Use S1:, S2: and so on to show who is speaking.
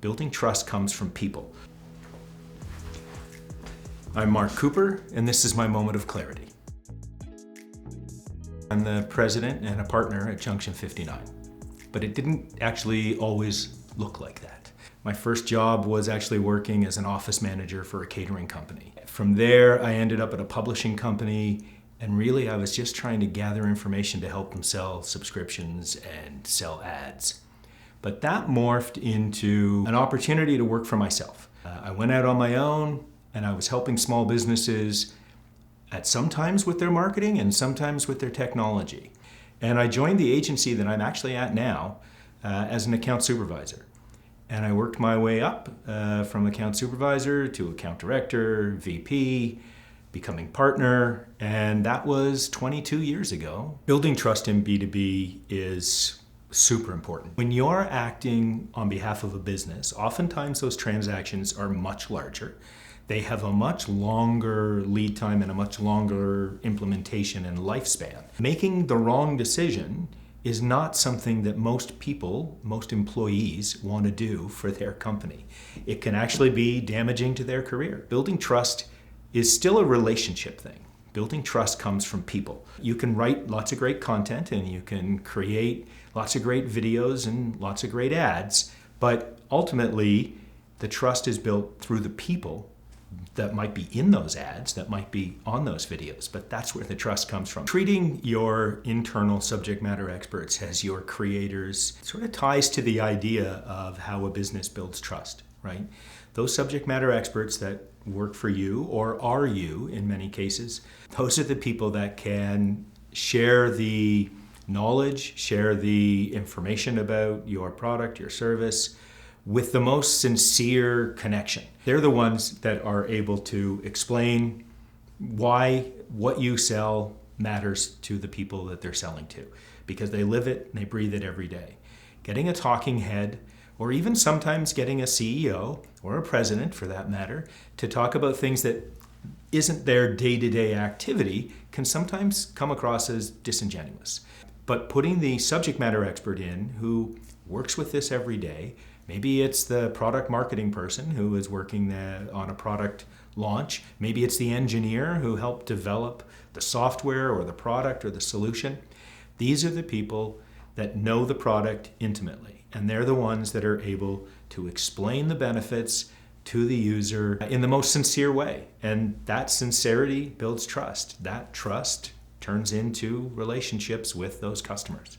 S1: Building trust comes from people. I'm Marc Cooper, and this is my moment of clarity. I'm the president and a partner at Junction 59, but it didn't actually always look like that. My first job was actually working as an office manager for a catering company. From there, I ended up at a publishing company, and really I was just trying to gather information to help them sell subscriptions and sell ads. But that morphed into an opportunity to work for myself. I went out on my own and I was helping small businesses sometimes with their marketing and sometimes with their technology. And I joined the agency that I'm actually at now as an account supervisor. And I worked my way up from account supervisor to account director, VP, becoming partner, and that was 22 years ago. Building trust in B2B is super important. When you're acting on behalf of a business, oftentimes those transactions are much larger. They have a much longer lead time and a much longer implementation and lifespan. Making the wrong decision is not something that most people, most employees want to do for their company. It can actually be damaging to their career. Building trust is still a relationship thing. Building trust comes from people. You can write lots of great content and you can create lots of great videos and lots of great ads, but ultimately the trust is built through the people that might be in those ads, that might be on those videos, but that's where the trust comes from. Treating your internal subject matter experts as your creators sort of ties to the idea of how a business builds trust, right? Those subject matter experts that work for you, or are you in many cases, those are the people that can share the knowledge, share the information about your product, your service, with the most sincere connection. They're the ones that are able to explain why what you sell matters to the people that they're selling to, because they live it and they breathe it every day. Getting a talking head, or even sometimes getting a CEO or a president for that matter, to talk about things that isn't their day-to-day activity can sometimes come across as disingenuous. But putting the subject matter expert in who works with this every day, maybe it's the product marketing person who is working on a product launch, maybe it's the engineer who helped develop the software or the product or the solution. These are the people that know the product intimately, and they're the ones that are able to explain the benefits to the user in the most sincere way. And that sincerity builds trust. That trust turns into relationships with those customers.